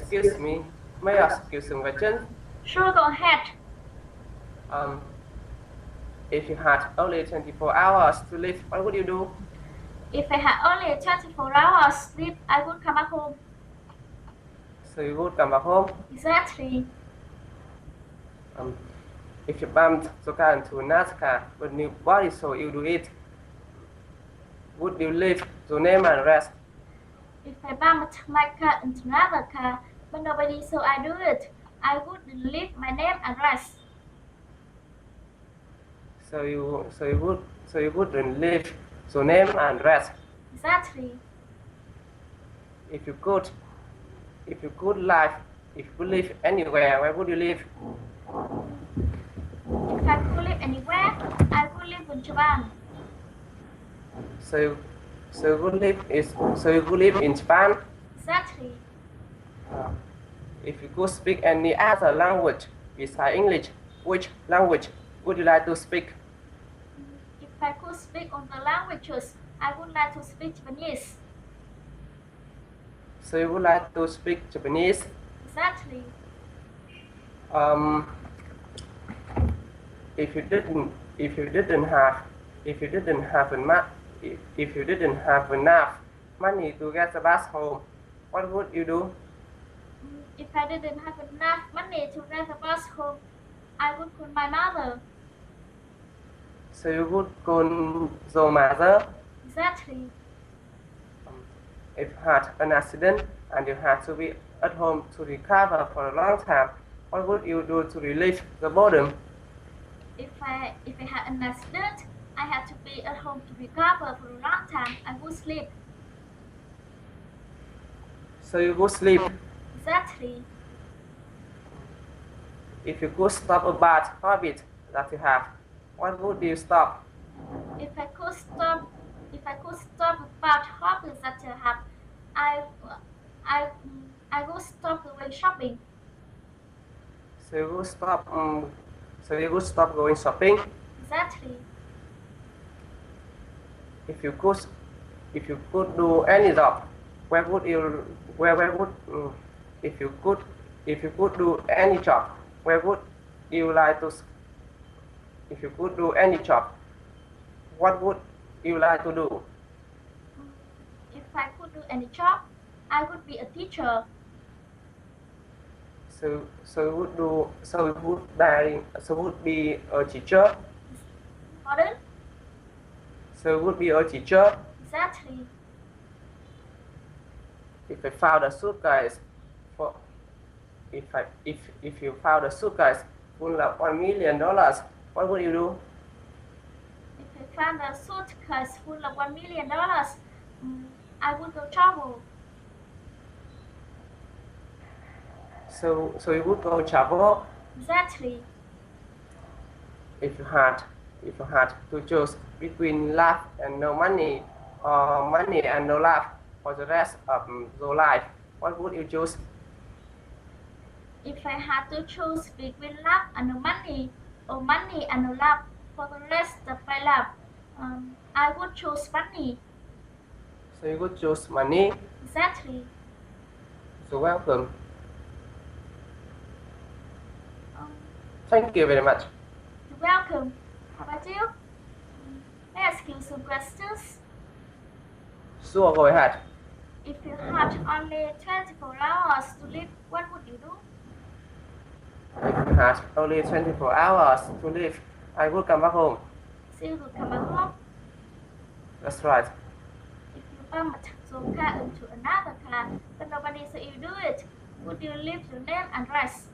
Excuse me, may I ask you some questions? Sure, go ahead. If you had only 24 hours to live, what would you do? If I had only 24 hours sleep, I would come back home. So you would come back home? Exactly. If you bumped the car into another car with new body, so you do it, would you leave your name and rest? If I bumped my car into another car, but nobody saw I do it, I would leave my name and rest. So you wouldn't leave your name and rest. Exactly. If you could live anywhere, where would you live? If I could live anywhere, I would live in Japan. So you could live in Japan? Exactly. If you could speak any other language besides English, which language would you like to speak? If I could speak all the languages, I would like to speak Japanese. So you would like to speak Japanese? Exactly. If you didn't have enough money to get the bus home, what would you do? If I didn't have enough money to get the bus home, I would call my mother. So you would call your mother? Exactly. If you had an accident and you had to be at home to recover for a long time, what would you do to relieve the boredom? If I had an accident, I had to be at home to recover for a long time, I would sleep. So you would sleep? Exactly. If you could stop a bad habit that you have, what would you stop? If I could stop a bad habit that I have, I would stop going shopping. So you would stop going shopping? Exactly. If you could do any job, if you could do any job, where would you like to? If you could do any job, what would you like to do? If I could do any job, I would be a teacher. So would be a teacher? Pardon? So would be a teacher? Exactly. If I found a suitcase if you found a suitcase full of $1 million, what would you do? If I found a suitcase full of $1 million, I would go travel. So you would go travel? Exactly. If you had to choose between love and no money, or money and no love for the rest of your life, what would you choose? If I had to choose between love and no money, or money and no love for the rest of my life, I would choose money. So you would choose money? Exactly. So welcome. Thank you very much. You're welcome. How about you? May I ask you some questions? Sure, go ahead. If you had only 24 hours to live, what would you do? If you had only 24 hours to live, I would come back home. So you would come back home? That's right. If you bumped your car into another car, but nobody saw you do it, would you leave your name and rest?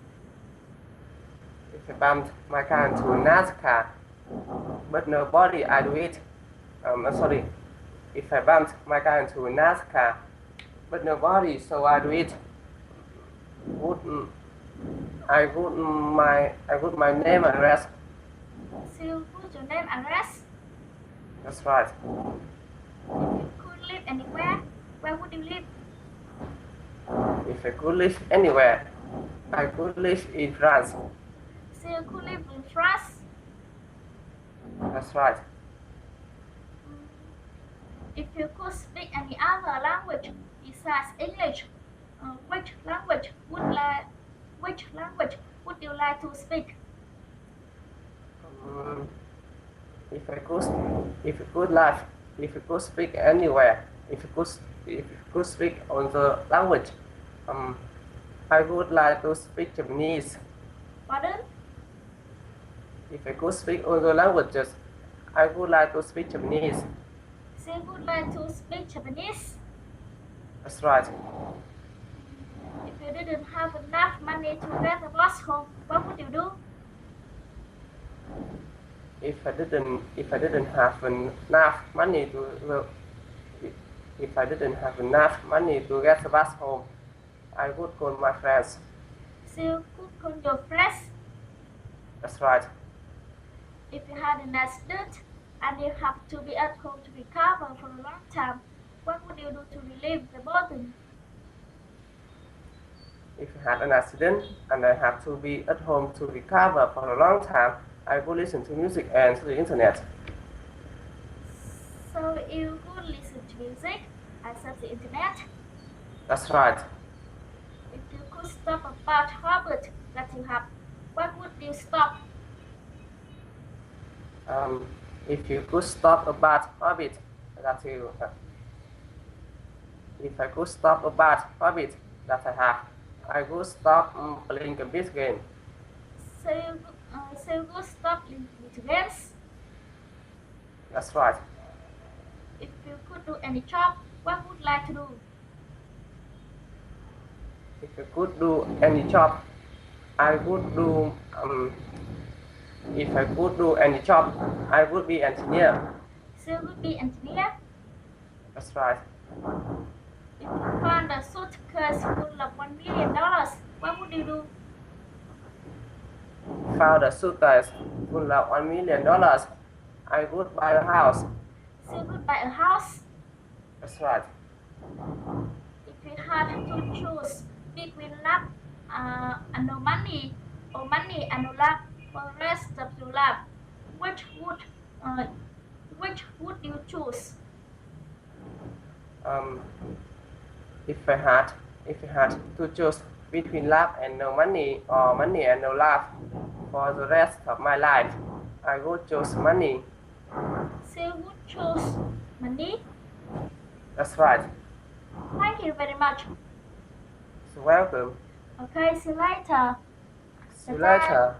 If I bumped my car into another car, but nobody, I do it. Sorry. If I bumped my car into another car, but nobody, so I do it. I would my name and rest. So you put your name and rest? That's right. If you could live anywhere, where would you live? If I could live anywhere, I could live in France. So you could live in France? That's right. If you could speak any other language besides English, Which language would you like to speak? Um, if I could, if you could live, if you could speak anywhere, if you could speak on the language, I would like to speak Japanese. Pardon? If I could speak all the languages, I would like to speak Japanese. She would like to speak Japanese. That's right. If you didn't have enough money to get a bus home, what would you do? If I didn't have enough money to, well, if I didn't have enough money to get the bus home, I would call my friends. So you could call your friends. That's right. If you had an accident and you have to be at home to recover for a long time, what would you do to relieve the burden? If I had an accident and I have to be at home to recover for a long time, I would listen to music and to the internet. So you would listen to music and surf the internet. That's right. If you could stop a bad habit that you have, what would you stop? If you could stop a bad habit that you have, if I could stop a bad habit that I have, I would stop playing computer game. So you would stop playing video games. That's right. If you could do any job, what would you like to do? If I could do any job, I would do. If I could do any job, I would be engineer. So you would be engineer. That's right. If you found a suitcase full of $1 million, what would you do? Found a suitcase full of $1 million. I would buy a house. So you would buy a house. That's right. If you had to choose between love and no money, or money and no love for the rest of your life, which would you choose? If I had to choose between love and no money or money and no love for the rest of my life, I would choose money. So you would choose money. That's right. Thank you very much. You're welcome. Okay, see you later. See you later.